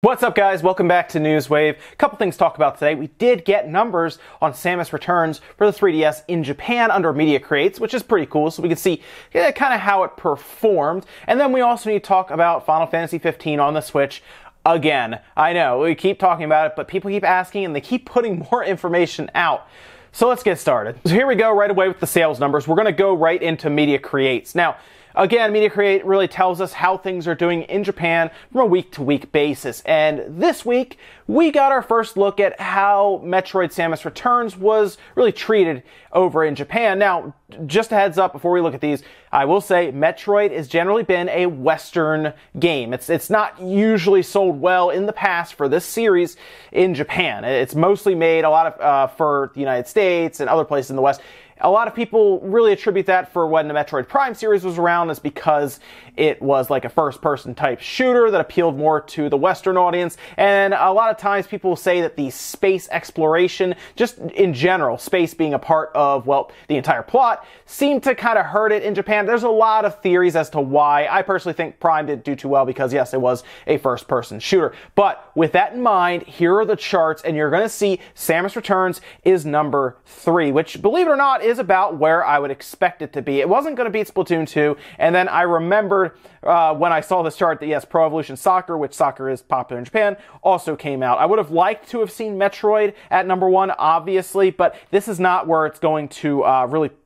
What's up, guys? Welcome back to Newswave. A couple things to talk about today. We did get numbers on Samus Returns for the 3DS in Japan under Media Creates, which is pretty cool, so we can see kind of how it performed. And then we also need to talk about Final Fantasy 15 on the Switch. Again, I know, we keep talking about it, but people keep asking and they keep putting more information out. So let's get started. So here we go right away with the sales numbers. We're going to go right into Media Creates. Now, again, Media Create really tells us how things are doing in Japan from a week-to-week basis. And this week, we got our first look at how Metroid Samus Returns was really treated over in Japan. Now, just a heads up before we look at these, I will say Metroid has generally been a Western game. It's not usually sold well in the past for this series in Japan. It's mostly made a lot of for the United States and other places in the West. A lot of people really attribute that for when the Metroid Prime series was around is because it was like a first-person type shooter that appealed more to the Western audience. And a lot of times people say that the space exploration, just in general, space being a part of, well, the entire plot, seemed to kind of hurt it in Japan. There's a lot of theories as to why. I personally think Prime didn't do too well because, yes, it was a first-person shooter. But with that in mind, here are the charts, and you're going to see Samus Returns is number 3, which, believe it or not, is about where I would expect it to be. It wasn't going to beat Splatoon 2, and then I remembered when I saw this chart that, yes, Pro Evolution Soccer, which soccer is popular in Japan, also came out. I would have liked to have seen Metroid at number 1, obviously, but this is not where it's going to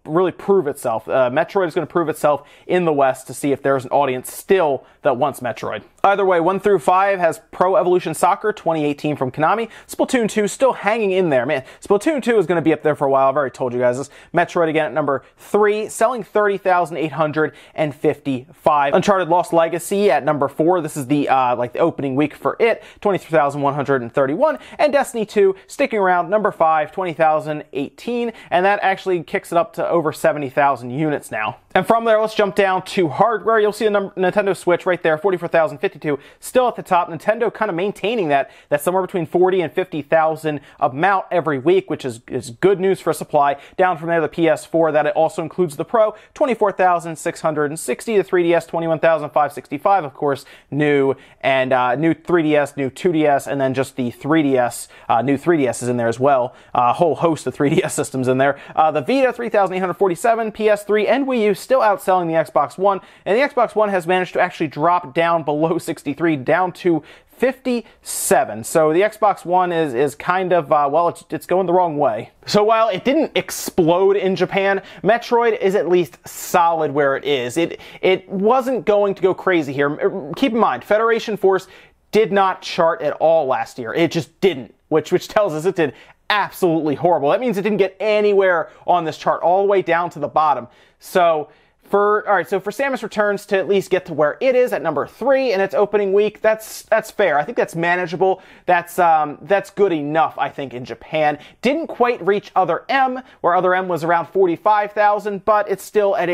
really prove itself. Metroid is going to prove itself in the West to see if there's an audience still that wants Metroid. Either way, 1 through 5 has Pro Evolution Soccer 2018 from Konami. Splatoon 2 still hanging in there. Man, Splatoon 2 is going to be up there for a while. I've already told you guys this. Metroid again at number 3, selling 30,855. Uncharted Lost Legacy at number 4. This is the the opening week for it, 23,131. And Destiny 2 sticking around number 5, 20,018, and that actually kicks it up to over 70,000 units now. And from there, let's jump down to hardware. You'll see the Nintendo Switch right there, 44,052, still at the top. Nintendo kind of maintaining that somewhere between 40 and 50,000 amount every week, which is good news for supply. Down from there, the PS4, that it also includes the Pro, 24,660. The 3DS, 21,565, of course, new, and new 3DS, new 2DS, and then just the 3DS, new 3DS is in there as well. A whole host of 3DS systems in there. The Vita, 3,847, PS3, and Wii U still outselling the Xbox One, and the Xbox One has managed to actually drop down below 63, down to 57. So the Xbox One is kind of, well, it's going the wrong way. So while it didn't explode in Japan, Metroid is at least solid where it is. It wasn't going to go crazy here. Keep in mind, Federation Force did not chart at all last year. It just didn't, which tells us it did absolutely horrible. That means it didn't get anywhere on this chart, all the way down to the bottom. So for Samus Returns to at least get to where it is at number 3 in its opening week, that's fair. I think that's manageable. That's good enough, I think, in Japan. Didn't quite reach Other M, where Other M was around 45,000, but it's still at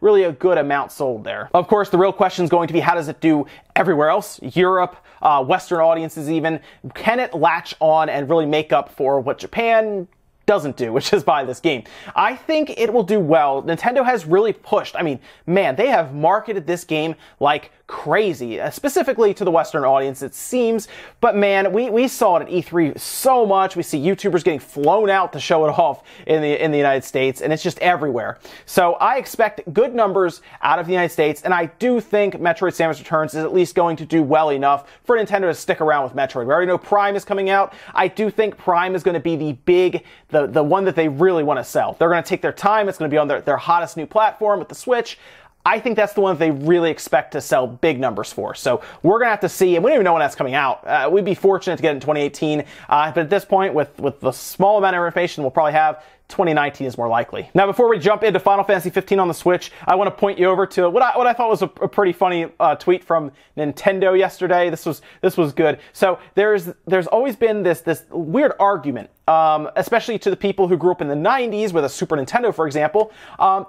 really a good amount sold there. Of course, the real question is going to be, how does it do everywhere else? Europe, Western audiences even. Can it latch on and really make up for what Japan doesn't do, which is buy this game? I think it will do well. Nintendo has really pushed. I mean, man, they have marketed this game like crazy, specifically to the Western audience, it seems. But man, we saw it at E3 so much. We see YouTubers getting flown out to show it off in the United States, and it's just everywhere. So I expect good numbers out of the United States, and I do think Metroid Samus Returns is at least going to do well enough for Nintendo to stick around with Metroid. We already know Prime is coming out. I do think Prime is going to be the one that they really want to sell. They're going to take their time. It's going to be on their hottest new platform with the Switch. I think that's the one that they really expect to sell big numbers for. So we're going to have to see, and we don't even know when that's coming out. We'd be fortunate to get it in 2018, but at this point, with the small amount of information we'll probably have, 2019 is more likely. Now, before we jump into Final Fantasy 15 on the Switch, I want to point you over to what I thought was a pretty funny tweet from Nintendo yesterday. This was good. So there's always been this weird argument, especially to the people who grew up in the 90s with a Super Nintendo, for example.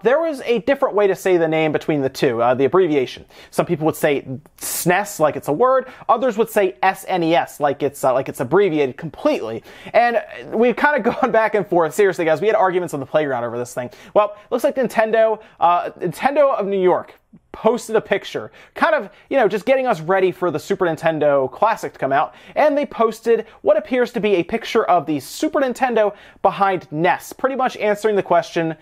There was a different way to say the name between the two, the abbreviation. Some people would say SNES, like it's a word. Others would say SNES, like it's abbreviated completely. And we've kind of gone back and forth. Seriously, guys, we had arguments on the playground over this thing. Well, looks like Nintendo of New York posted a picture, kind of, just getting us ready for the Super Nintendo Classic to come out, and they posted what appears to be a picture of the Super Nintendo behind NES, pretty much answering the question,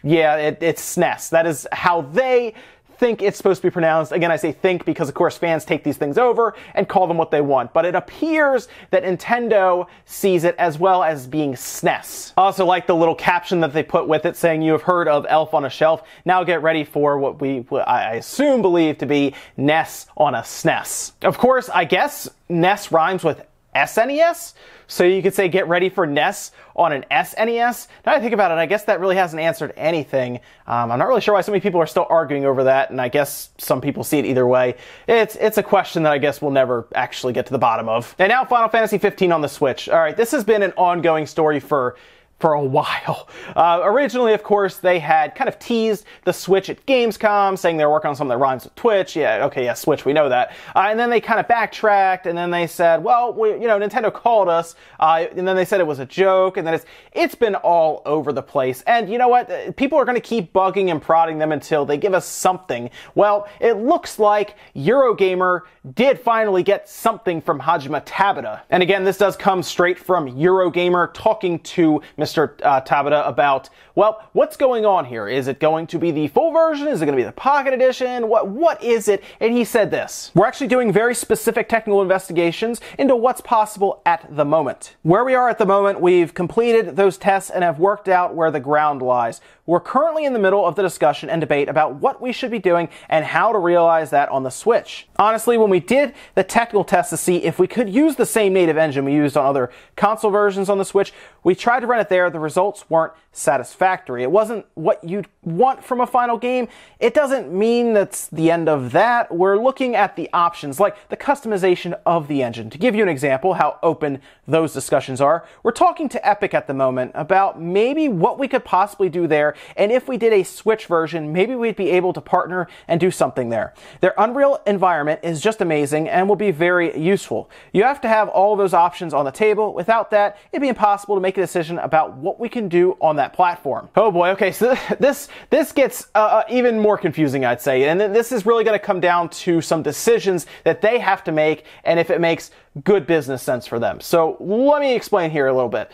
yeah, it's SNES. That is how they think it's supposed to be pronounced. Again, I say think because, of course, fans take these things over and call them what they want. But it appears that Nintendo sees it as well as being SNES. I also like the little caption that they put with it saying, "You have heard of Elf on a Shelf. Now get ready for what I assume believe to be NES on a SNES." Of course, I guess NES rhymes with SNES, so you could say get ready for NES on an SNES. Now I think about it, I guess that really hasn't answered anything. I'm not really sure why so many people are still arguing over that, and I guess some people see it either way. It's a question that I guess we'll never actually get to the bottom of. And now Final Fantasy 15 on the Switch. All right, this has been an ongoing story for a while. Originally, of course, they had kind of teased the Switch at Gamescom, saying they were working on something that rhymes with Twitch. Yeah, okay, yeah, Switch, we know that. And then they kind of backtracked, and then they said, well, Nintendo called us, and then they said it was a joke, and then it's been all over the place. And you know what? People are going to keep bugging and prodding them until they give us something. Well, it looks like Eurogamer did finally get something from Hajime Tabata. And again, this does come straight from Eurogamer talking to Mr. Tabata about, well, what's going on here? Is it going to be the full version? Is it going to be the Pocket Edition? What is it? And he said this: "We're actually doing very specific technical investigations into what's possible at the moment. Where we are at the moment, we've completed those tests and have worked out where the ground lies. We're currently in the middle of the discussion and debate about what we should be doing and how to realize that on the Switch." Honestly, when we did the technical test to see if we could use the same native engine we used on other console versions on the Switch, we tried to run it there. The results weren't satisfactory. It wasn't what you'd want from a final game. It doesn't mean that's the end of that. We're looking at the options, like the customization of the engine. To give you an example how open those discussions are, we're talking to Epic at the moment about maybe what we could possibly do there, and if we did a Switch version, maybe we'd be able to partner and do something there. Their Unreal environment is just amazing and will be very useful. You have to have all of those options on the table. Without that, it'd be impossible to make a decision about what we can do on that platform. Oh boy, okay, so this gets even more confusing, I'd say, and this is really going to come down to some decisions that they have to make, and if it makes good business sense for them. So let me explain here a little bit.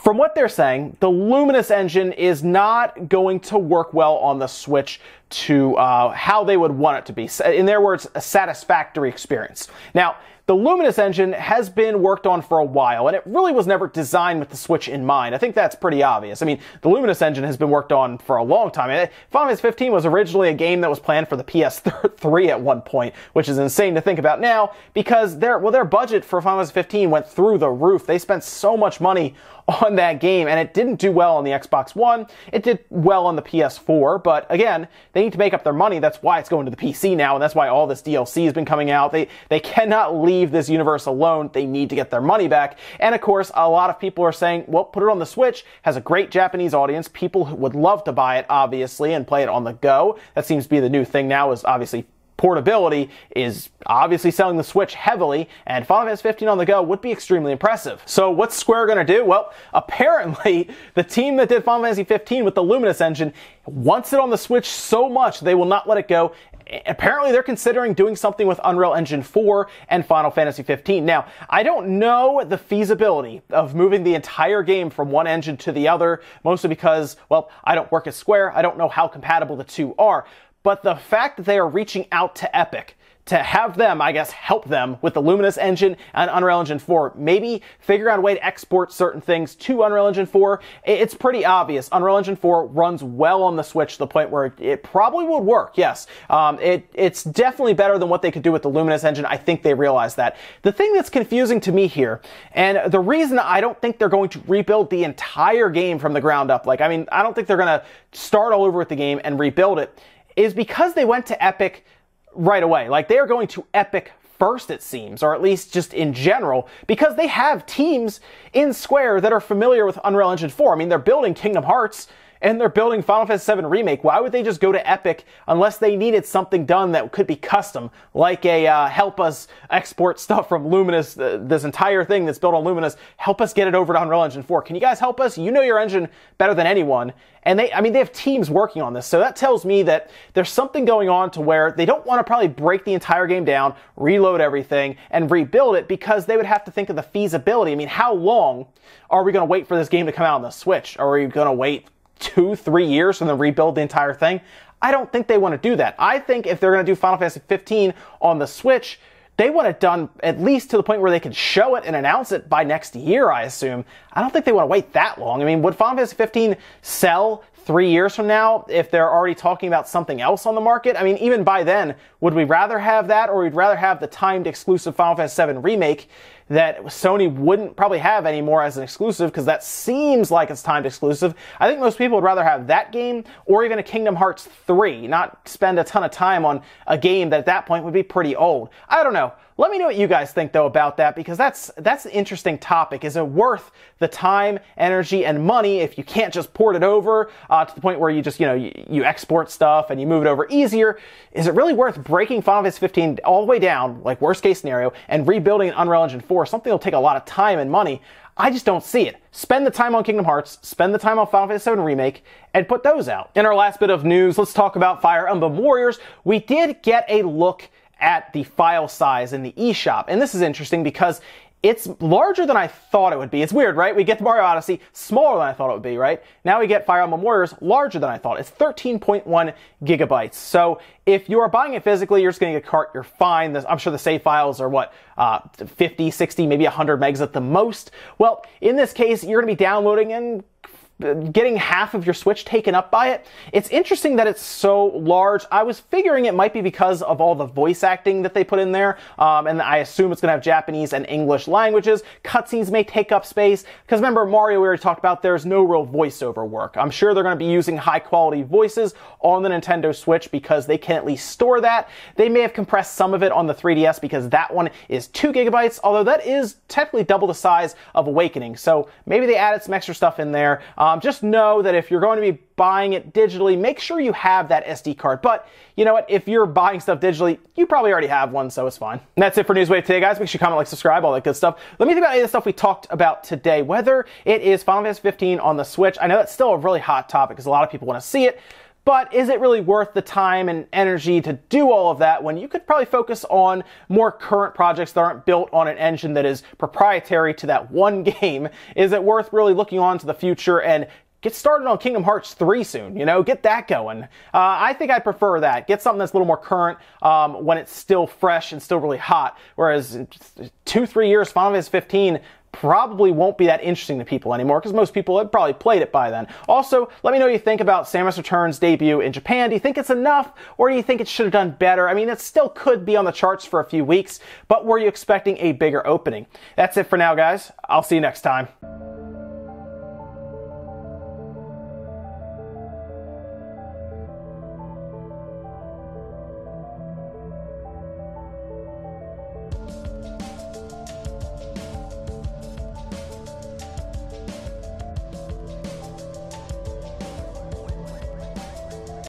From what they're saying, the Luminous engine is not going to work well on the Switch to how they would want it to be. In their words, a satisfactory experience. Now, the Luminous engine has been worked on for a while, and it really was never designed with the Switch in mind. I think that's pretty obvious. I mean, the Luminous engine has been worked on for a long time. Final Fantasy 15 was originally a game that was planned for the PS3 at one point, which is insane to think about now, because their budget for Final Fantasy 15 went through the roof. They spent so much money on that game, and it didn't do well on the Xbox One. It did well on the PS4, but again, they need to make up their money. That's why it's going to the PC now, and that's why all this DLC has been coming out. They cannot leave this universe alone. They need to get their money back. And of course, a lot of people are saying, well, put it on the Switch. Has a great Japanese audience. People would love to buy it, obviously, and play it on the go. That seems to be the new thing now, is obviously portability is obviously selling the Switch heavily, and Final Fantasy 15 on the go would be extremely impressive. So what's Square going to do? Well, apparently the team that did Final Fantasy 15 with the Luminous engine wants it on the Switch so much they will not let it go. Apparently they're considering doing something with Unreal Engine 4 and Final Fantasy 15. Now, I don't know the feasibility of moving the entire game from one engine to the other, mostly because, well, I don't work at Square. I don't know how compatible the two are. But the fact that they are reaching out to Epic to have them, I guess, help them with the Luminous engine and Unreal Engine 4, maybe figure out a way to export certain things to Unreal Engine 4, it's pretty obvious. Unreal Engine 4 runs well on the Switch to the point where it probably would work, yes. It's definitely better than what they could do with the Luminous engine. I think they realize that. The thing that's confusing to me here, and the reason I don't think they're going to rebuild the entire game from the ground up, I don't think they're going to start all over with the game and rebuild it, is because they went to Epic right away. They are going to Epic first, it seems, or at least just in general, because they have teams in Square that are familiar with Unreal Engine 4. I mean, they're building Kingdom Hearts, and they're building Final Fantasy VII Remake. Why would they just go to Epic unless they needed something done that could be custom, like a help us export stuff from Luminous, this entire thing that's built on Luminous, help us get it over to Unreal Engine 4. Can you guys help us? You know your engine better than anyone. And they have teams working on this. So that tells me that there's something going on to where they don't want to probably break the entire game down, reload everything, and rebuild it, because they would have to think of the feasibility. I mean, how long are we going to wait for this game to come out on the Switch? Are we going to wait 2-3 years and then rebuild the entire thing? I don't think they want to do that. I think if they're going to do Final Fantasy 15 on the Switch, they want it done at least to the point where they can show it and announce it by next year, I assume. I don't think they want to wait that long. I mean, would Final Fantasy 15 sell 3 years from now if they're already talking about something else on the market? I mean, even by then, would we rather have that, or we'd rather have the timed exclusive Final Fantasy VII Remake that Sony wouldn't probably have anymore as an exclusive, because that seems like it's timed exclusive? I think most people would rather have that game or even a Kingdom Hearts 3, not spend a ton of time on a game that at that point would be pretty old. I don't know. Let me know what you guys think, though, about that, because that's an interesting topic. Is it worth the time, energy, and money if you can't just port it over to the point where you just, you export stuff and you move it over easier? Is it really worth breaking Final Fantasy 15 all the way down, like worst case scenario, and rebuilding an Unreal Engine 4, something that'll take a lot of time and money? I just don't see it. Spend the time on Kingdom Hearts, spend the time on Final Fantasy VII Remake, and put those out. In our last bit of news, let's talk about Fire Emblem Warriors. We did get a look at the file size in the eShop, and this is interesting because it's larger than I thought it would be. It's weird, right? We get the Mario Odyssey, smaller than I thought it would be, right? Now we get Fire Emblem Warriors, larger than I thought. It's 13.1 gigabytes. So if you are buying it physically, you're just getting a cart, you're fine. I'm sure the save files are 50, 60, maybe 100 megs at the most. Well, in this case, you're going to be downloading and getting half of your Switch taken up by it. It's interesting that it's so large. I was figuring it might be because of all the voice acting that they put in there, and I assume it's going to have Japanese and English languages. Cutscenes may take up space, because remember, Mario, we already talked about, there's no real voiceover work. I'm sure they're going to be using high-quality voices on the Nintendo Switch because they can at least store that. They may have compressed some of it on the 3DS because that one is 2 gigabytes, although that is technically double the size of Awakening, so maybe they added some extra stuff in there. Just know that if you're going to be buying it digitally, make sure you have that SD card. But you know what? If you're buying stuff digitally, you probably already have one, so it's fine. And that's it for Newswave today, guys. Make sure you comment, like, subscribe, all that good stuff. Let me think about any of the stuff we talked about today, whether it is Final Fantasy 15 on the Switch. I know that's still a really hot topic because a lot of people want to see it. But is it really worth the time and energy to do all of that when you could probably focus on more current projects that aren't built on an engine that is proprietary to that one game? Is it worth really looking on to the future and get started on Kingdom Hearts 3 soon, get that going? I think I'd prefer that. Get something that's a little more current when it's still fresh and still really hot. Whereas in 2-3 years, Final Fantasy 15 probably won't be that interesting to people anymore because most people have probably played it by then. Also, let me know what you think about Samus Returns' debut in Japan. Do you think it's enough, or do you think it should have done better? I mean, it still could be on the charts for a few weeks, but were you expecting a bigger opening? That's it for now, guys. I'll see you next time.